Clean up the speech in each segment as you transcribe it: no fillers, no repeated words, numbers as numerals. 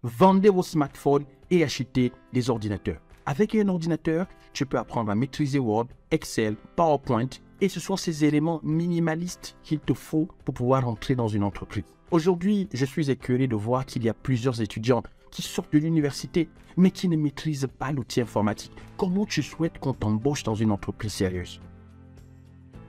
Vendez vos smartphones et achetez des ordinateurs. Avec un ordinateur, tu peux apprendre à maîtriser Word, Excel, PowerPoint et ce sont ces éléments minimalistes qu'il te faut pour pouvoir entrer dans une entreprise. Aujourd'hui, je suis écœuré de voir qu'il y a plusieurs étudiants qui sortent de l'université mais qui ne maîtrisent pas l'outil informatique. Comment tu souhaites qu'on t'embauche dans une entreprise sérieuse?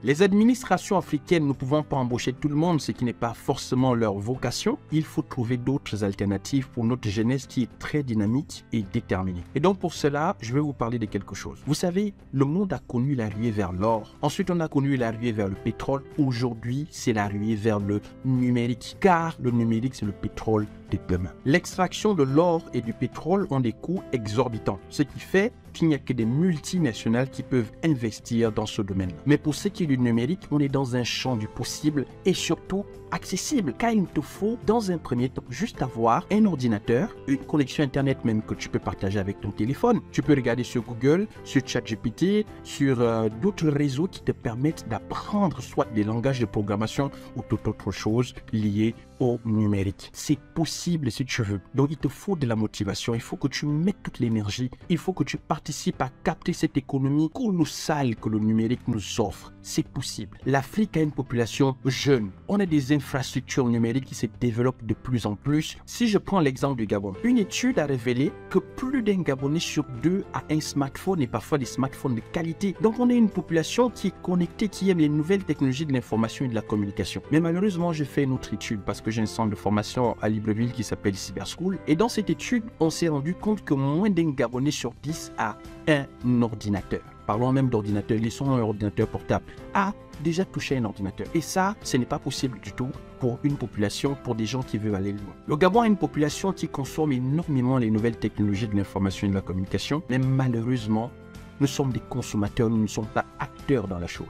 Les administrations africaines ne pouvant pas embaucher tout le monde, ce qui n'est pas forcément leur vocation, il faut trouver d'autres alternatives pour notre jeunesse qui est très dynamique et déterminée. Et donc pour cela, je vais vous parler de quelque chose. Vous savez, le monde a connu la ruée vers l'or. Ensuite, on a connu la ruée vers le pétrole. Aujourd'hui, c'est la ruée vers le numérique. Car le numérique, c'est le pétrole de demain. L'extraction de l'or et du pétrole ont des coûts exorbitants. Ce qui fait qu'il n'y a que des multinationales qui peuvent investir dans ce domaine. Mais pour ce qui est du numérique, on est dans un champ du possible et surtout accessible. Car il te faut, dans un premier temps, juste avoir un ordinateur, une connexion Internet même que tu peux partager avec ton téléphone. Tu peux regarder sur Google, sur ChatGPT, sur d'autres réseaux qui te permettent d'apprendre soit des langages de programmation ou toute autre chose liée au numérique. C'est possible si tu veux. Donc il te faut de la motivation, il faut que tu mettes toute l'énergie, il faut que tu participes à capter cette économie colossale que le numérique nous offre. C'est possible. L'Afrique a une population jeune. On a des infrastructures numériques qui se développent de plus en plus. Si je prends l'exemple du Gabon, une étude a révélé que plus d'un Gabonais sur deux a un smartphone et parfois des smartphones de qualité. Donc on a une population qui est connectée, qui aime les nouvelles technologies de l'information et de la communication. Mais malheureusement, j'ai fait une autre étude parce que j'ai un centre de formation à Libreville qui s'appelle Cyber School. Et dans cette étude, on s'est rendu compte que moins d'un Gabonais sur 10 a un ordinateur. Parlons même d'ordinateur, laissons un ordinateur portable, a déjà touché un ordinateur. Et ça, ce n'est pas possible du tout pour une population, pour des gens qui veulent aller loin. Le Gabon a une population qui consomme énormément les nouvelles technologies de l'information et de la communication, mais malheureusement, nous sommes des consommateurs, nous ne sommes pas acteurs dans la chose.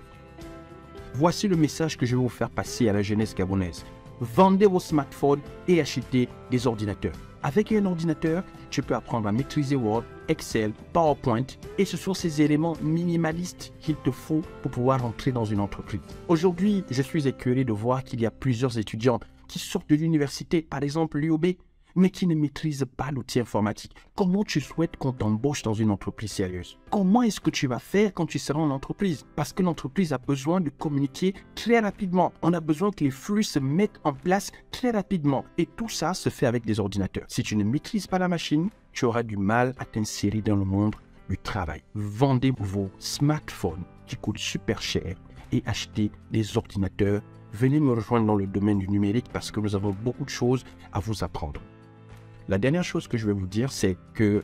Voici le message que je vais vous faire passer à la jeunesse gabonaise. Vendez vos smartphones et achetez des ordinateurs. Avec un ordinateur, tu peux apprendre à maîtriser Word, Excel, PowerPoint et ce sont ces éléments minimalistes qu'il te faut pour pouvoir entrer dans une entreprise. Aujourd'hui, je suis écœuré de voir qu'il y a plusieurs étudiants qui sortent de l'université, par exemple l'UOB, mais qui ne maîtrisent pas l'outil informatique. Comment tu souhaites qu'on t'embauche dans une entreprise sérieuse? Comment est-ce que tu vas faire quand tu seras en entreprise? Parce que l'entreprise a besoin de communiquer très rapidement. On a besoin que les flux se mettent en place très rapidement. Et tout ça se fait avec des ordinateurs. Si tu ne maîtrises pas la machine, tu auras du mal à t'insérer dans le monde du travail. Vendez vos smartphones qui coûtent super cher et achetez des ordinateurs. Venez me rejoindre dans le domaine du numérique parce que nous avons beaucoup de choses à vous apprendre. La dernière chose que je vais vous dire, c'est que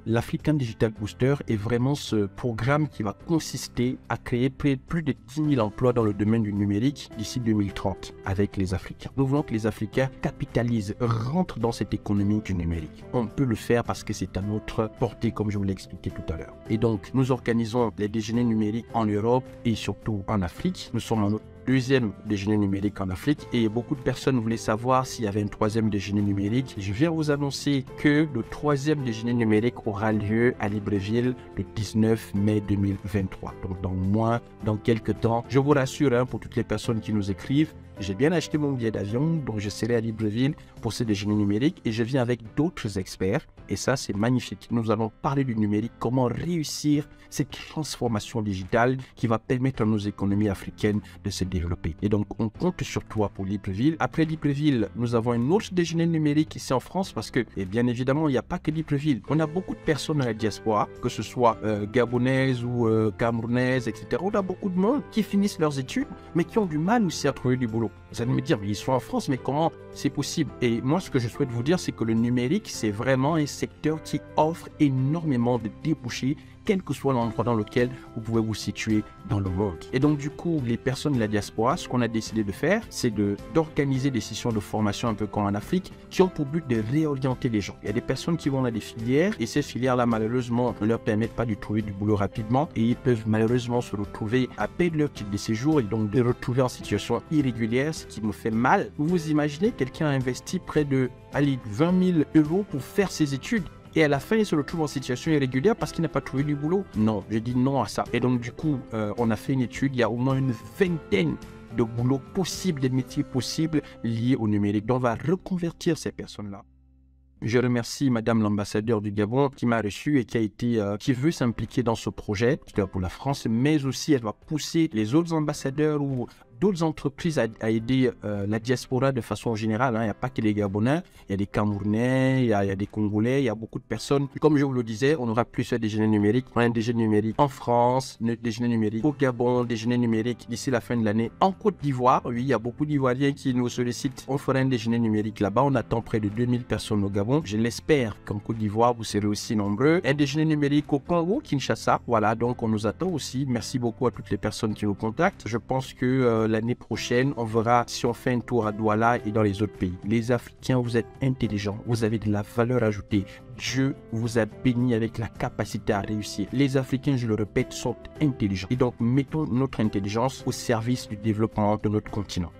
l'African Digital Booster est vraiment ce programme qui va consister à créer plus de 10 000 emplois dans le domaine du numérique d'ici 2030 avec les Africains. Nous voulons que les Africains capitalisent, rentrent dans cette économie du numérique. On peut le faire parce que c'est à notre portée, comme je vous l'ai expliqué tout à l'heure. Et donc, nous organisons les déjeuners numériques en Europe et surtout en Afrique. Nous sommes en notre deuxième déjeuner numérique en Afrique et beaucoup de personnes voulaient savoir s'il y avait un troisième déjeuner numérique. Je viens vous annoncer que le troisième déjeuner numérique aura lieu à Libreville le 19 mai 2023. Donc dans quelques temps, je vous rassure pour toutes les personnes qui nous écrivent, j'ai bien acheté mon billet d'avion, donc je serai à Libreville pour ce déjeuner numérique et je viens avec d'autres experts et ça c'est magnifique. Nous allons parler du numérique, comment réussir cette transformation digitale qui va permettre à nos économies africaines de se développer. Et donc on compte sur toi pour Libreville. Après Libreville, nous avons un autre déjeuner numérique ici en France parce que, et bien évidemment, il n'y a pas que Libreville. On a beaucoup de personnes dans la diaspora, que ce soit gabonaises ou camerounaises, etc. On a beaucoup de monde qui finissent leurs études mais qui ont du mal aussi à trouver du boulot. Vous allez me dire, mais ils sont en France, mais comment c'est possible? Et moi, ce que je souhaite vous dire, c'est que le numérique, c'est vraiment un secteur qui offre énormément de débouchés, quel que soit l'endroit dans lequel vous pouvez vous situer dans le monde. Et donc, du coup, les personnes de la diaspora, ce qu'on a décidé de faire, c'est d'organiser des sessions de formation un peu comme en Afrique, qui ont pour but de réorienter les gens. Il y a des personnes qui vont dans des filières, et ces filières-là, malheureusement, ne leur permettent pas de trouver du boulot rapidement, et ils peuvent malheureusement se retrouver à perdre leur titre de séjour, et donc de retrouver en situation irrégulière, ce qui me fait mal. Vous imaginez, quelqu'un a investi près de 20 000 € pour faire ses études, et à la fin, il se retrouve en situation irrégulière parce qu'il n'a pas trouvé du boulot. Non, je dis non à ça. Et donc, du coup, on a fait une étude. Il y a au moins une vingtaine de boulots possibles, des métiers possibles liés au numérique. Donc, on va reconvertir ces personnes-là Je remercie Madame l'ambassadeur du Gabon qui m'a reçu et qui veut s'impliquer dans ce projet pour la France, mais aussi elle va pousser les autres ambassadeurs ou d'autres entreprises à aider la diaspora de façon générale. Il n'y a pas que les Gabonais, il y a des Camerounais, il y a des Congolais, il y a beaucoup de personnes. Comme je vous le disais, on aura plusieurs déjeuners numériques. On a un déjeuner numérique en France, un déjeuner numérique au Gabon, déjeuner numérique d'ici la fin de l'année. En Côte d'Ivoire, oui, il y a beaucoup d'Ivoiriens qui nous sollicitent. On fera un déjeuner numérique là-bas. On attend près de 2000 personnes au Gabon. Je l'espère qu'en Côte d'Ivoire, vous serez aussi nombreux. Un déjeuner numérique au Congo, Kinshasa. Voilà, donc on nous attend aussi. Merci beaucoup à toutes les personnes qui nous contactent. Je pense que l'année prochaine, on verra si on fait un tour à Douala et dans les autres pays. Les Africains, vous êtes intelligents, vous avez de la valeur ajoutée. Dieu vous a béni avec la capacité à réussir. Les Africains, je le répète, sont intelligents. Et donc, mettons notre intelligence au service du développement de notre continent.